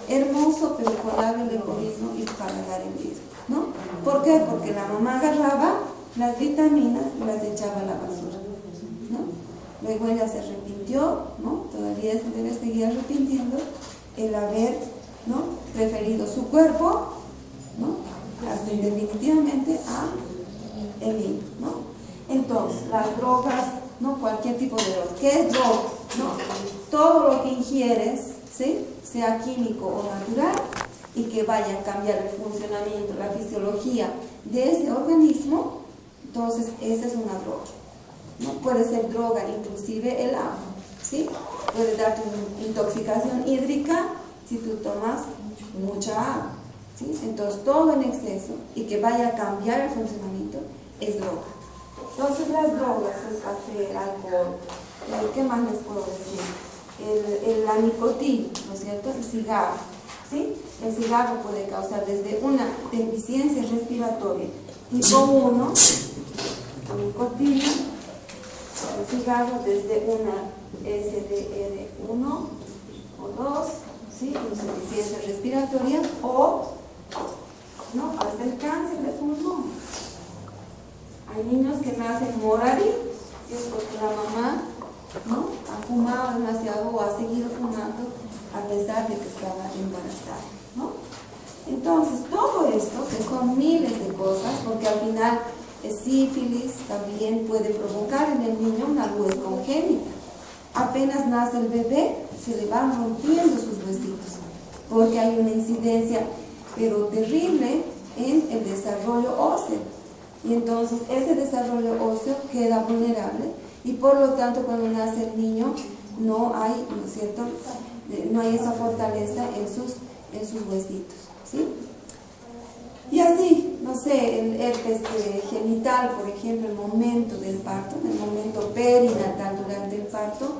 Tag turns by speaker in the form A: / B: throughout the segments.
A: hermoso pero con labio leporino y paladar hendido, ¿no? ¿Por qué? Porque la mamá agarraba las vitaminas y las echaba a la basura, ¿no? Luego ella se arrepintió, ¿no? Todavía se debe seguir arrepintiendo el haber, ¿no?, preferido su cuerpo, ¿no?, hasta definitivamente a el niño, ¿no? Entonces, las drogas, ¿no?, cualquier tipo de droga. ¿Qué es droga? ¿No? Todo lo que ingieres, ¿sí?, sea químico o natural, y que vaya a cambiar el funcionamiento, la fisiología de ese organismo, entonces esa es una droga, ¿no? Puede ser droga inclusive el agua, ¿sí? Puede darte una intoxicación hídrica si tú tomas mucha agua, ¿sí? Entonces todo en exceso y que vaya a cambiar el funcionamiento es droga. Entonces las drogas, el café, el alcohol, ¿qué más les puedo decir? La nicotina, ¿no es cierto? El cigarro, ¿sí? El cigarro puede causar desde una deficiencia respiratoria tipo 1, nicotina, el cigarro desde una SDR1 o 2, ¿sí?, insuficiencia respiratoria, o, ¿no?, hasta el cáncer de pulmón. Hay niños que nacen moraví, es porque la mamá, ¿no?, ha fumado demasiado o ha seguido fumando a pesar de que estaba embarazada, ¿no? Entonces, todo esto, que son miles de cosas, porque al final el sífilis también puede provocar en el niño una luz congénita. Apenas nace el bebé, se le van rompiendo sus huesitos, porque hay una incidencia, pero terrible, en el desarrollo óseo. Y entonces ese desarrollo óseo queda vulnerable y por lo tanto cuando nace el niño no hay, ¿no es cierto?, no hay esa fortaleza en sus huesitos, ¿sí? Y así, no sé, el herpes genital, por ejemplo, el momento del parto, el momento perinatal durante el parto,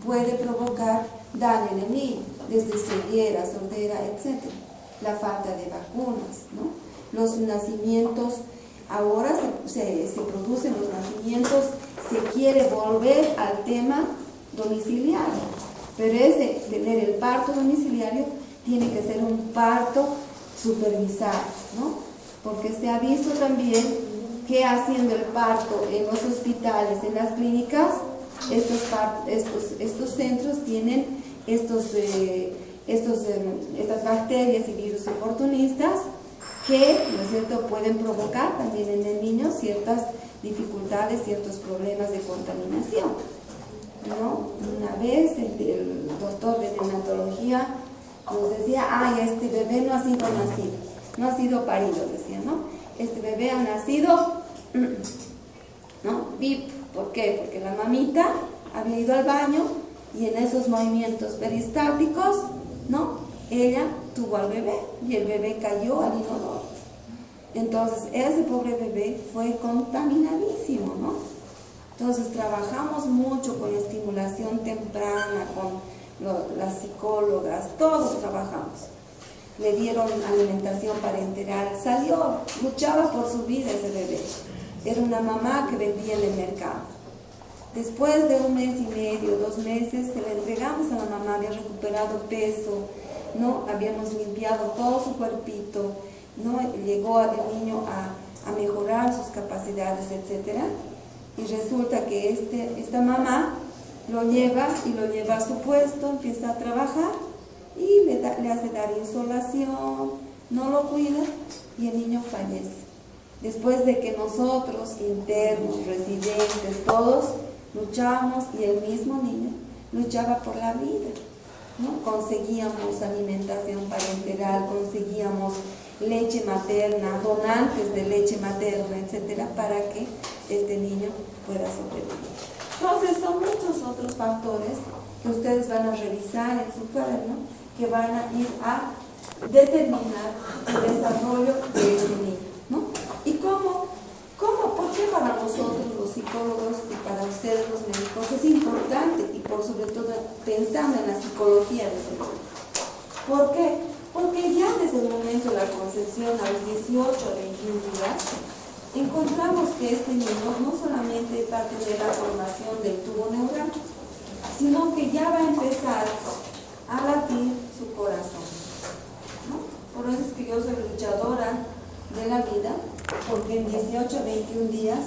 A: puede provocar daño en el niño, desde ceguera, sordera, etc. La falta de vacunas, ¿no? Los nacimientos, ahora se producen los nacimientos, se quiere volver al tema domiciliario, pero ese tener el parto domiciliario tiene que ser un parto supervisado, ¿no? Porque se ha visto también que haciendo el parto en los hospitales, en las clínicas, estos centros tienen estas bacterias y virus oportunistas que, ¿no es cierto?, pueden provocar también en el niño ciertas dificultades, ciertos problemas de contaminación, ¿no? Una vez el doctor de neonatología nos decía, ay, este bebé no ha sido nacido, no ha sido parido, decía, ¿no? Este bebé ha nacido, ¿no?, VIP. ¿Por qué? Porque la mamita había ido al baño y en esos movimientos peristálticos, ¿no?, ella tuvo al bebé y el bebé cayó al inodoro. Entonces ese pobre bebé fue contaminadísimo, ¿no? Entonces trabajamos mucho con estimulación temprana, con las psicólogas, todos trabajamos. Le dieron alimentación parenteral, salió, luchaba por su vida ese bebé. Era una mamá que vendía en el mercado. Después de 1 mes y medio, 2 meses, se le entregamos a la mamá, había recuperado peso, ¿no? Habíamos limpiado todo su cuerpito, ¿no? Llegó el niño a mejorar sus capacidades, etc. Y resulta que esta mamá lo lleva a su puesto, empieza a trabajar y le hace dar insolación, no lo cuida y el niño fallece. Después de que nosotros, internos, residentes, todos luchamos y el mismo niño luchaba por la vida, ¿no? Conseguíamos alimentación parenteral, conseguíamos leche materna, donantes de leche materna, etcétera, para que este niño pueda sobrevivir. Entonces son muchos otros factores que ustedes van a revisar en su cuaderno que van a ir a determinar el desarrollo de este niño, ¿no? ¿Y cómo? ¿Por qué para nosotros los psicólogos y para ustedes los médicos es importante y por sobre todo pensando en la psicología de ese niño? ¿Por qué? Porque ya desde el momento de la concepción a los 18 o 21 días encontramos que este niño no solamente va a tener la formación del tubo neural, sino que ya va a empezar a latir su corazón. yo soy luchadora de la vida, porque en 18, 21 días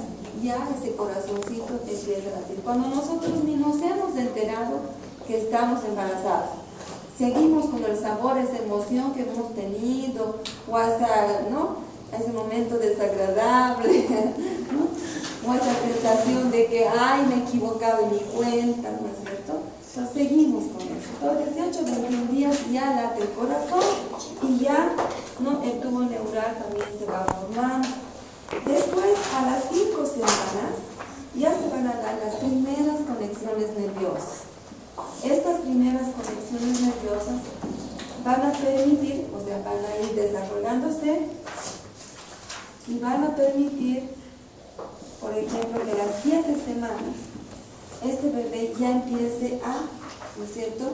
A: ya ese corazoncito empieza a latir. Cuando nosotros ni nos hemos enterado que estamos embarazadas, seguimos con el sabor, esa emoción que hemos tenido, o hasta, ¿no?, ese momento desagradable, ¿no?, o esa sensación de que, ay, me he equivocado en mi cuenta, ¿no es cierto? Entonces seguimos con eso. Entonces 18, 21 días ya late el corazón y ya, ¿no?, el tubo neural también se va formando. Después, a las 5 semanas, ya se van a dar las primeras conexiones nerviosas. Estas primeras conexiones nerviosas van a permitir, o sea, van a ir desarrollándose y van a permitir, por ejemplo, que a las 7 semanas este bebé ya empiece a, ¿no es cierto?,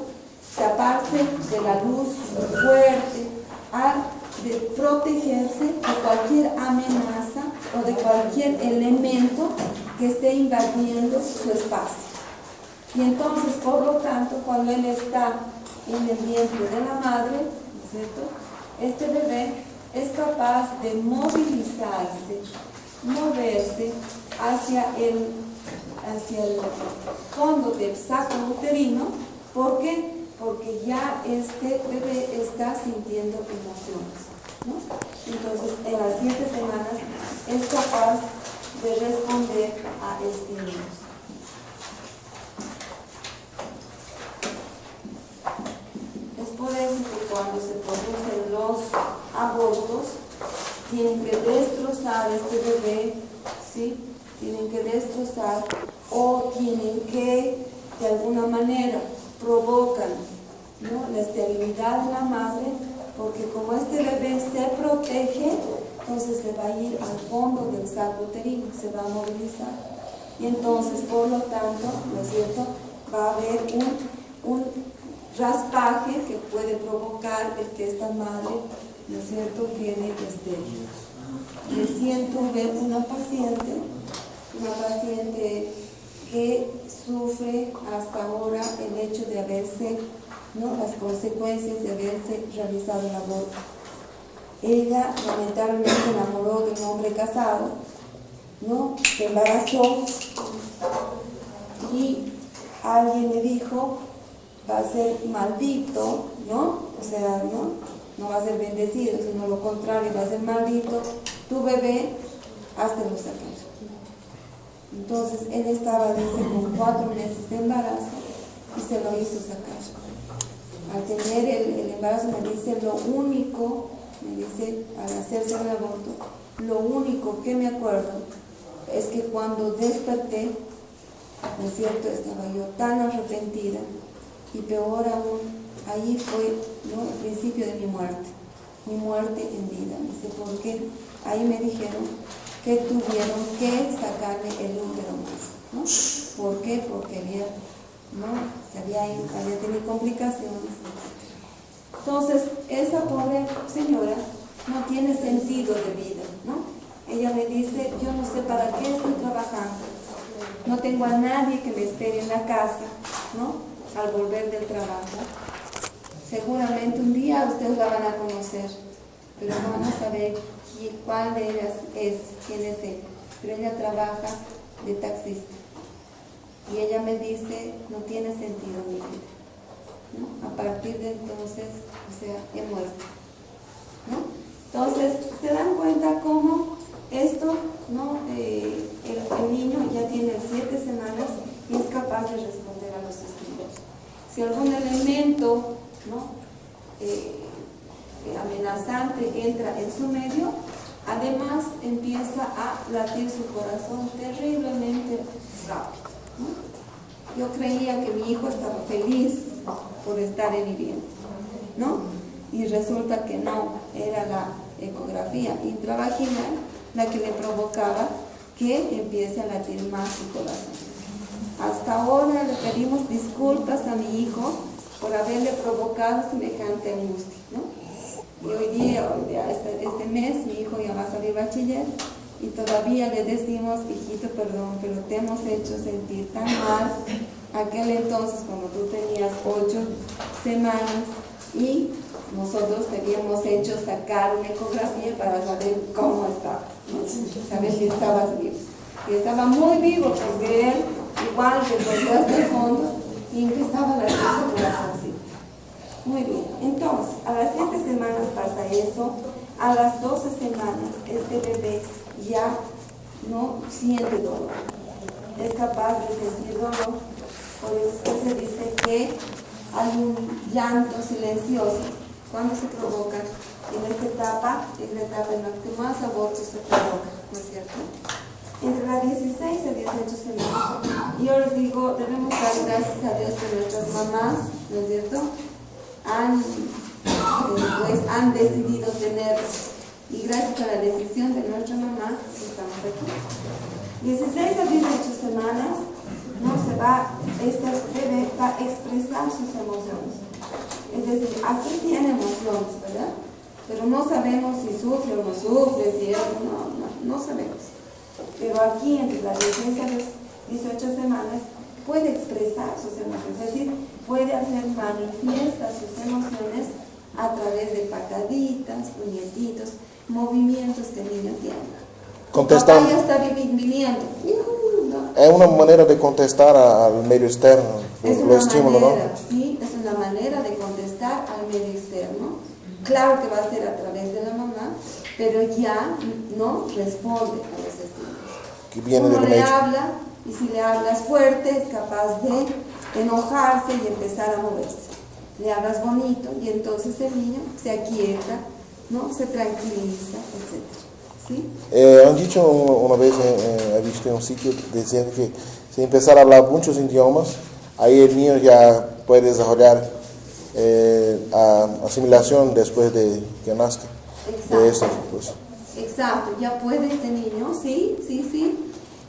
A: taparse de la luz fuerte, a de protegerse de cualquier amenaza o de cualquier elemento que esté invadiendo su espacio. Y entonces, por lo tanto, cuando él está en el vientre de la madre, ¿no es cierto?, este bebé es capaz de movilizarse, moverse hacia el fondo del saco uterino. ¿Por qué? Porque ya este bebé está sintiendo emociones, ¿no? Entonces, en las 7 semanas es capaz de responder a estímulos. Es por eso que cuando se producen los abortos, tienen que destrozar este bebé, ¿sí? Tienen que destrozar o tienen que, de alguna manera, provocan, ¿no?, la esterilidad de la madre, porque como este bebé se protege, entonces se va a ir al fondo del saco uterino, se va a movilizar. Y entonces, por lo tanto, ¿no es cierto?, va a haber un raspaje que puede provocar el que esta madre, ¿no es cierto?, quede estéril. Recién tuve una paciente que sufre hasta ahora el hecho de haberse, ¿no?, las consecuencias de haberse realizado el aborto. Ella lamentablemente se enamoró de un hombre casado, ¿no?, se embarazó y alguien le dijo, va a ser maldito, ¿no? O sea, no va a ser bendecido, sino lo contrario, va a ser maldito tu bebé, háztelo sacar. Entonces él estaba, dice, con 4 meses de embarazo y se lo hizo sacar. Al tener el embarazo, me dice, al hacerse el aborto, lo único que me acuerdo es que cuando desperté, ¿no es cierto?, estaba yo tan arrepentida, y peor aún, allí fue, ¿no?, el principio de mi muerte en vida. Me dice, ¿por qué? Ahí me dijeron que tuvieron que sacarme el útero más, ¿no? ¿Por qué? Porque había tenido complicaciones, etc. Entonces, esa pobre señora no tiene sentido de vida, ¿no? Ella me dice, yo no sé para qué estoy trabajando, no tengo a nadie que me espere en la casa, ¿no?, al volver del trabajo. Seguramente un día ustedes la van a conocer, pero no van a saber cuál de ellas es, quién es él. Pero ella trabaja de taxista. Y ella me dice, no tiene sentido mi vida, ¿no? A partir de entonces, o sea, he muerto, ¿no? Entonces, se dan cuenta cómo esto, ¿no? El niño ya tiene 7 semanas y es capaz de responder a los estímulos. Si algún elemento, ¿no?, amenazante entra en su medio, además empieza a latir su corazón terriblemente rápido, ¿no? Yo creía que mi hijo estaba feliz por estar en mi vientre, ¿no? Y resulta que no, era la ecografía intravaginal la que le provocaba que empiece a latir más su corazón. Hasta ahora le pedimos disculpas a mi hijo por haberle provocado semejante angustia, ¿no? Y hoy día, este mes, mi hijo ya va a salir bachiller y todavía le decimos, hijito, perdón, pero te hemos hecho sentir tan mal aquel entonces cuando tú tenías 8 semanas y nosotros teníamos hecho sacar una ecografía para saber cómo estaba, ¿no? Saber si estabas vivo. Y estaba muy vivo, porque él, igual que volvió hasta el fondo, y empezaba la corazón. Muy bien, entonces, a las 7 semanas pasa eso, a las 12 semanas este bebé ya no siente dolor, es capaz de sentir dolor, por eso es que se dice que hay un llanto silencioso cuando se provoca en esta etapa, es la etapa en la que más abortos se provoca, ¿no es cierto? Entre las 16 a 18 semanas. Yo les digo, debemos dar gracias a Dios que nuestras mamás, ¿no es cierto?, han decidido tenerlos, y gracias a la decisión de nuestra mamá estamos aquí. 16 a 18 semanas, no se va, este bebé va a expresar sus emociones, es decir, aquí tiene emociones, ¿verdad? Pero no sabemos si sufre o no sufre, si es, no sabemos, pero aquí entre las 16 a 18 semanas puede expresar sus emociones, es decir, puede hacer manifiestas sus emociones a través de pataditas, puñetitos, movimientos que el niño tiene.
B: Contestar.
A: Papá ya está viviendo. ¿No?
B: Es una manera de contestar al medio externo, lo estímulo, ¿no?
A: Sí, es una manera de contestar al medio externo. Claro que va a ser a través de la mamá, pero ya no responde a los estímulos.
B: Que viene
A: Uno
B: del
A: le
B: medio.
A: habla, y si le hablas fuerte es capaz de enojarse y empezar a moverse. Le hablas bonito y entonces el niño se aquieta, ¿no? Se tranquiliza, etc. ¿Sí?
B: Han dicho una vez, he visto en un sitio diciendo que si empezar a hablar muchos idiomas, ahí el niño ya puede desarrollar asimilación después de que nazca.
A: Exacto.
B: De eso, pues.
A: Exacto, ya puede este niño, sí.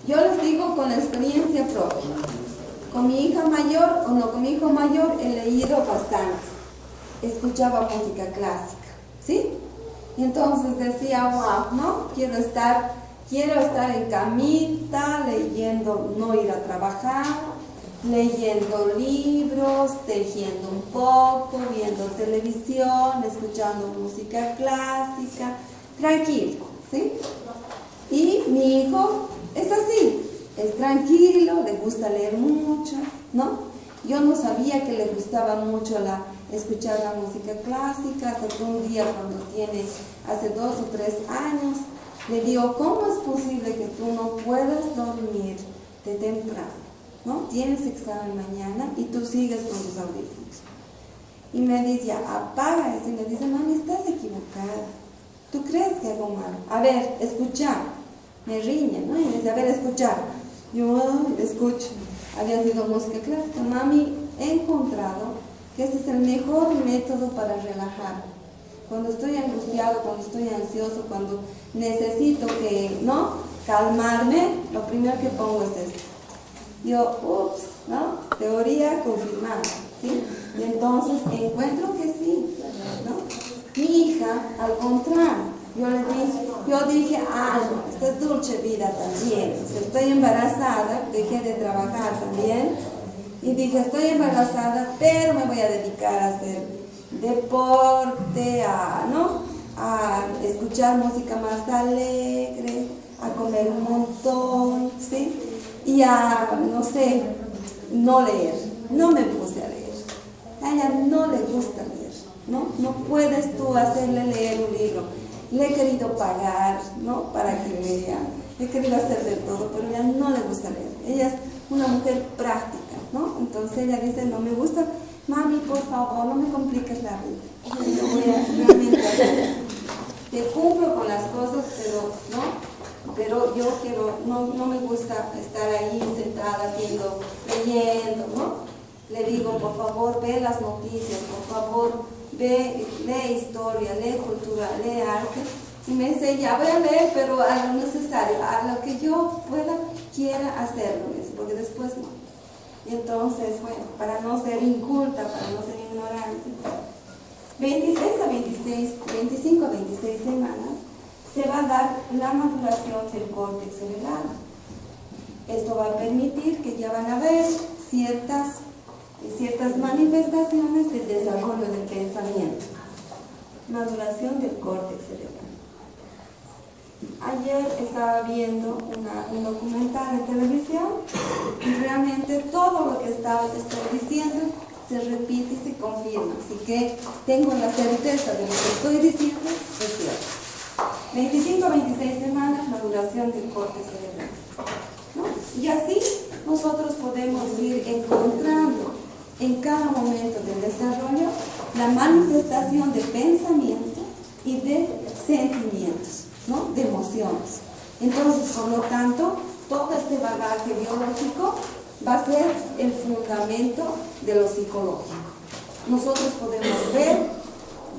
A: Yo les digo con experiencia propia. Con mi hija mayor, con mi hijo mayor he leído bastante. Escuchaba música clásica, ¿sí? Y entonces decía, wow, ¿no? Quiero estar en camita, leyendo, no ir a trabajar, leyendo libros, tejiendo un poco, viendo televisión, escuchando música clásica, tranquilo, ¿sí? Y mi hijo es así, es tranquilo, le gusta leer mucho, ¿no? Yo no sabía que le gustaba mucho escuchar la música clásica, hasta que un día cuando tiene, hace 2 o 3 años, le digo, ¿cómo es posible que tú no puedas dormir de temprano? ¿No? Tienes examen mañana y tú sigues con tus audífonos. Y me dice, apaga eso, y me dice, mami, estás equivocada. ¿Tú crees que hago mal? A ver, escucha. Me riñe, ¿no? Y me dice, a ver, escucha. Yo, escucho. Había sido música clásica. Mami, he encontrado que este es el mejor método para relajar. Cuando estoy angustiado, cuando estoy ansioso, cuando necesito calmarme, lo primero que pongo es esto. Yo, ups, ¿no? Teoría confirmada, ¿sí? Y entonces encuentro que sí, ¿no? Mi hija, al contrario, yo dije, no, esta es dulce vida también. Si estoy embarazada, dejé de trabajar también, y dije, estoy embarazada, pero me voy a dedicar a hacer deporte, a escuchar música más alegre, a comer un montón, ¿sí? Y a, no leer. No me puse a leer. A ella no le gusta leer, ¿no? No puedes tú hacerle leer un libro. Le he querido pagar, ¿no? Para que lea. He querido hacer de todo, pero a ella no le gusta leer. Ella es una mujer práctica, ¿no? Entonces ella dice, no me gusta, mami, por favor, no me compliques la vida. Yo voy a realmente hacer. Te cumplo con las cosas, pero yo no me gusta estar ahí sentada leyendo, ¿no? Le digo, por favor, ve las noticias, por favor, lee historia, lee cultura, lee arte. Y me dice, ya voy a leer, pero a lo necesario, a lo que yo quiera hacerlo, porque después no. Y entonces, bueno, para no ser inculta, para no ser ignorante, 25 a 26 semanas, se va a dar la maduración del córtex cerebral. Esto va a permitir que ya van a haber ciertas manifestaciones del desarrollo del pensamiento. maduración del córtex cerebral. Ayer estaba viendo un documental en televisión y realmente todo lo que estoy diciendo se repite y se confirma. Así que tengo la certeza de lo que estoy diciendo es cierto. 25-26 semanas, maduración del córtex cerebral, ¿no? Y así nosotros podemos ir encontrando en cada momento del desarrollo la manifestación de pensamiento y de sentimientos, ¿no? De emociones. Entonces, por lo tanto, todo este bagaje biológico va a ser el fundamento de lo psicológico. Nosotros podemos ver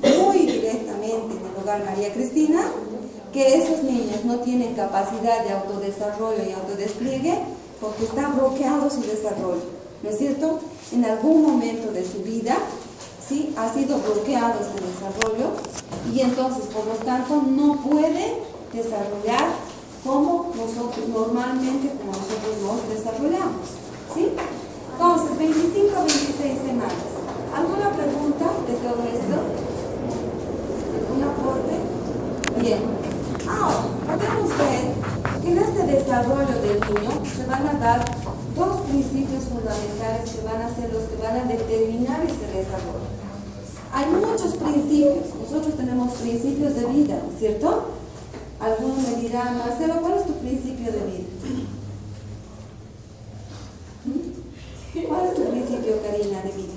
A: muy directamente en el hogar María Cristina que esos niños no tienen capacidad de autodesarrollo y autodespliegue porque están bloqueados su desarrollo, ¿no es cierto? En algún momento de su vida, ¿sí?, ha sido bloqueado este desarrollo y entonces, por lo tanto, no puede desarrollar como nosotros normalmente, como nosotros nos desarrollamos, ¿sí? Entonces, 25-26 semanas. ¿Alguna pregunta de todo esto? ¿Algún aporte? Bien. Ahora, podemos ver que en este desarrollo del niño se van a dar dos principios fundamentales que van a ser los que van a determinar este desarrollo. Hay muchos principios. Nosotros tenemos principios de vida, ¿no es cierto? Algunos me dirán, Marcelo, ¿cuál es tu principio de vida? ¿Cuál es tu principio, Karina, de vida?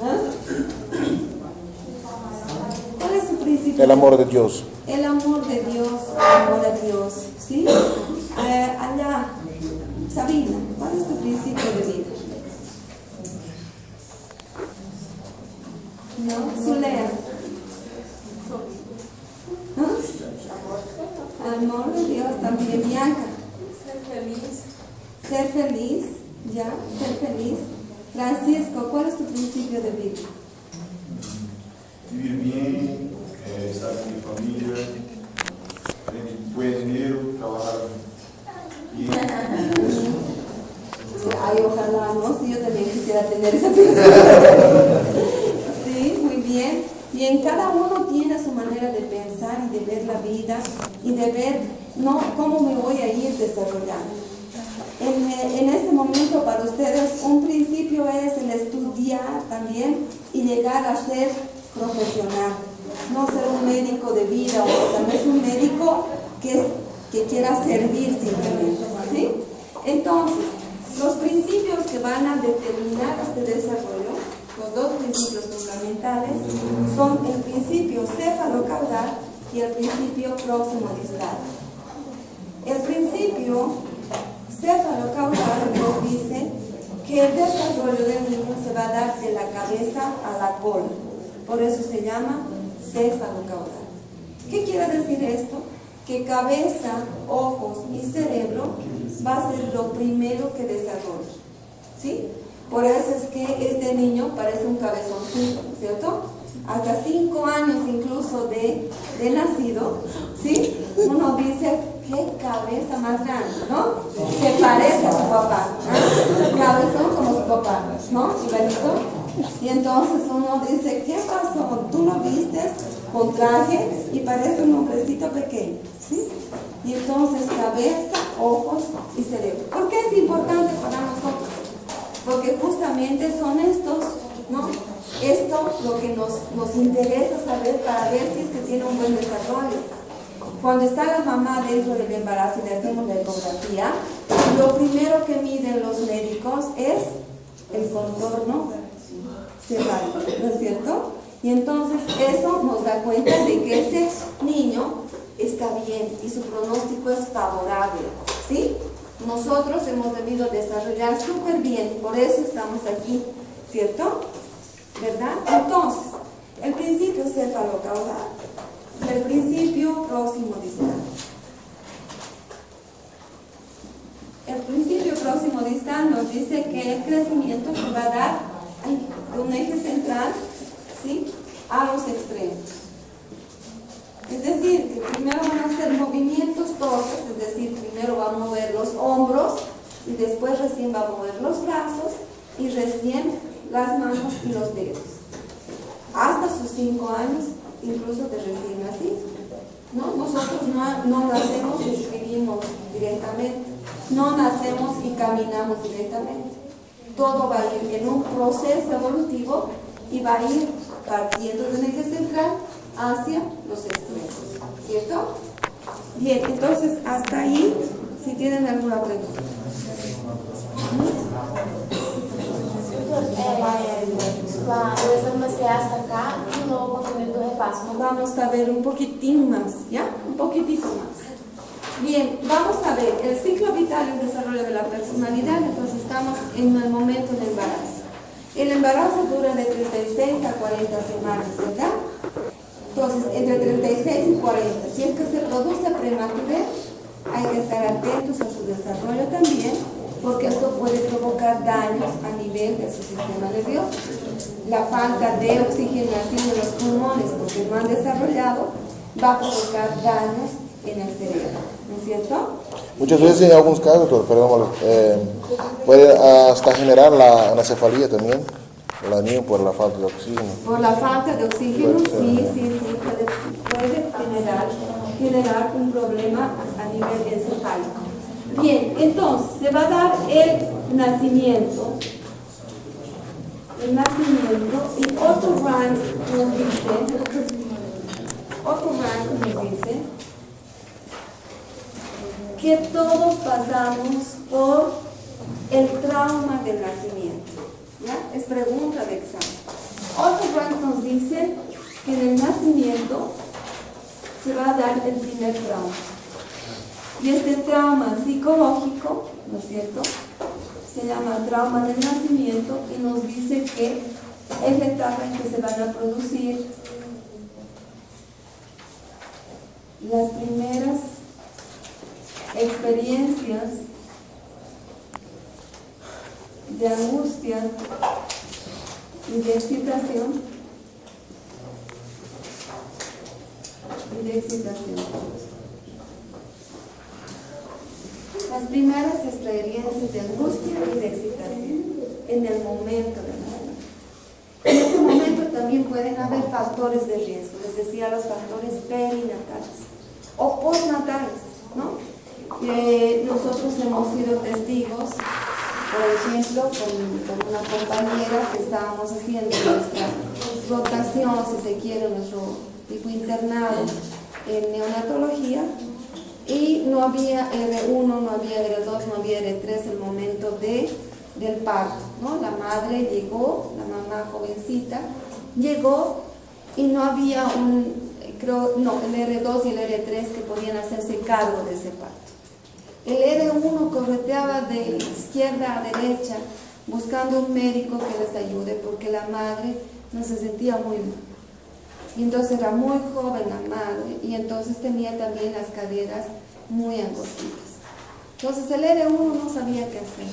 A: ¿Ah? ¿Cuál es tu principio?
B: El amor de Dios.
A: El amor de Dios, el amor a Dios, ¿sí? Allá, Sabina, ¿cuál es tu principio de vida? ¿No? Zulea. ¿Ah? Amor de Dios también, Bianca.
C: Ser feliz.
A: Ser feliz, ya, ser feliz. Francisco, ¿cuál es tu principio de vida?
D: Vivir bien, estar con mi familia, tener buen dinero, trabajar bien.
A: Ay, ojalá, ¿no? Sí, yo también quisiera tener esa principio. Sí, muy bien. Bien, cada uno tiene su manera de pensar y de ver la vida y de ver, ¿no?, cómo me voy a ir desarrollando. En este momento para ustedes un principio es el estudiar también y llegar a ser profesional, no ser un médico de vida o tal vez un médico que quiera servir simplemente, ¿sí? Entonces, los principios que van a determinar este desarrollo, los dos principios fundamentales, son el principio céfalo-caudal y el principio próximo-distal. El principio céfalo-caudal nos dice que el desarrollo del niño se va a dar de la cabeza a la cola. Por eso se llama céfalo-caudal. ¿Qué quiere decir esto? Que cabeza, ojos y cerebro va a ser lo primero que desarrolla, ¿sí? Por eso es que este niño parece un cabezoncito, ¿cierto? Hasta 5 años incluso de nacido, ¿sí? Uno dice, qué cabeza más grande, ¿no? Se parece a su papá, ¿no? Cabezón como su papá, ¿no? Igualito. Y entonces uno dice, ¿qué pasó? Tú lo vistes con traje y parece un hombrecito pequeño, ¿sí? Y entonces cabeza, ojos y cerebro. ¿Por qué es importante para nosotros? Porque justamente son estos, ¿no? Esto lo que nos interesa saber para ver si es que tiene un buen desarrollo. Cuando está la mamá dentro del embarazo y le hacemos la ecografía, lo primero que miden los médicos es el contorno cefálico, ¿no es cierto? Y entonces eso nos da cuenta de que ese niño está bien y su pronóstico es favorable, ¿sí? Nosotros hemos debido desarrollar súper bien, por eso estamos aquí, ¿cierto? ¿Verdad? Entonces, el principio céfalo-caudal, el principio próximo-distal. El principio próximo-distal nos dice que el crecimiento se va a dar de un eje central, ¿sí?, a los extremos. Es decir, que primero van a hacer movimientos torpes, es decir, primero va a mover los hombros y después recién va a mover los brazos y recién las manos y los dedos. hasta sus 5 años, incluso de recién nacido, ¿no? Nosotros no nacemos y escribimos directamente, no nacemos y caminamos directamente. Todo va a ir en un proceso evolutivo y va a ir partiendo de un eje central hacia los extremos, ¿cierto? Bien, entonces hasta ahí, si tienen alguna pregunta.
C: Hasta acá y luego conteniendo de paso.
A: Vamos a ver un poquitín más, ¿ya? Un poquitito más. Bien, vamos a ver el ciclo vital y el desarrollo de la personalidad. Entonces estamos en el momento del embarazo. El embarazo dura de 36 a 40 semanas, ¿verdad? Entonces, entre 36 y 40. Si es que se produce prematurez, hay que estar atentos a su desarrollo también, porque esto puede provocar daños a nivel de su sistema nervioso. La falta de oxigenación de los pulmones, porque no han desarrollado, va a provocar daños en el cerebro, ¿no es cierto?
B: Muchas veces, en algunos casos, puede hasta generar la anacefalía también, la niña por la falta de oxígeno.
A: Por la falta de oxígeno, sí, puede generar un problema a nivel encefálico. Bien, entonces se va a dar el nacimiento y Otto Rank nos dice que todos pasamos por el trauma del nacimiento, ¿ya? Es pregunta de examen. Otto Rank nos dice que en el nacimiento se va a dar el primer trauma. Y este trauma psicológico, ¿no es cierto?, se llama trauma del nacimiento y nos dice que es la etapa en que se van a producir las primeras experiencias de angustia y de excitación. Las primeras experiencias de angustia y de excitación en el momento del nacimiento. En ese momento también pueden haber factores de riesgo, les decía, los factores perinatales o postnatales, ¿no? Nosotros hemos sido testigos, por ejemplo, con una compañera que estábamos haciendo nuestra rotación, si se quiere, nuestro tipo internado en neonatología, y no había R1, no había R2, no había R3 el momento del parto, ¿no? La madre llegó, la mamá jovencita llegó y no había el R2 y el R3 que podían hacerse cargo de ese parto. El R1 correteaba de izquierda a derecha buscando un médico que les ayude porque la madre no se sentía muy mal. Y entonces era muy joven la madre y entonces tenía también las caderas muy angostitas. Entonces el R1 no sabía qué hacer,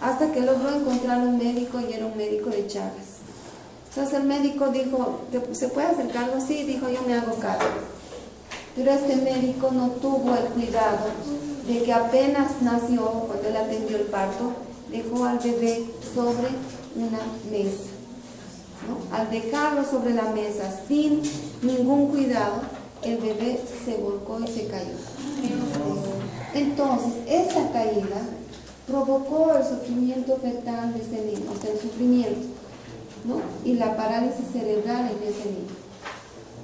A: hasta que logró encontrar un médico y era un médico de Chagas. Entonces el médico dijo, ¿se puede hacer cargo? Sí, dijo, yo me hago cargo. Pero este médico no tuvo el cuidado de que apenas nació, cuando él atendió el parto, dejó al bebé sobre una mesa, ¿no? Al dejarlo sobre la mesa sin ningún cuidado, el bebé se volcó y se cayó. Entonces, esa caída provocó el sufrimiento fetal de ese niño, o sea, el sufrimiento, ¿no? Y la parálisis cerebral en ese niño.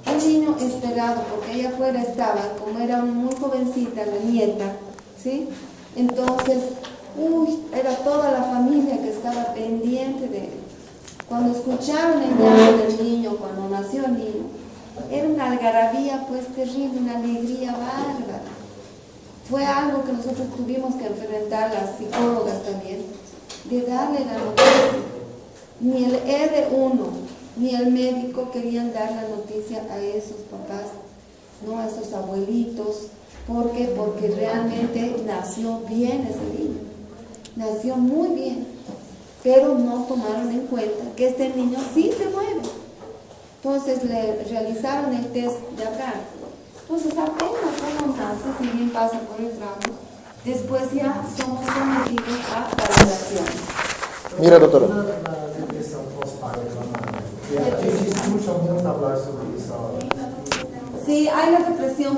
A: El niño esperado, porque allá afuera estaba, como era muy jovencita, la nieta, ¿sí? Entonces, era toda la familia que estaba pendiente de él. Cuando escucharon el llanto del niño, cuando nació el niño, era una algarabía pues terrible, una alegría bárbara. Fue algo que nosotros tuvimos que enfrentar, las psicólogas también, de darle la noticia. Ni el R1 ni el médico querían dar la noticia a esos papás, no a esos abuelitos. ¿Por qué? Porque realmente nació bien ese niño, nació muy bien, pero no tomaron en cuenta que este niño sí se mueve. Entonces le realizaron el test de Abraham. Entonces apenas uno nace, si bien pasa por el trauma, después ya somos sometidos a validación.
B: Mira, doctora.
E: Una depressão pós-parto, escucho muito hablar sobre isso ahora.
A: Sí, hay la depresión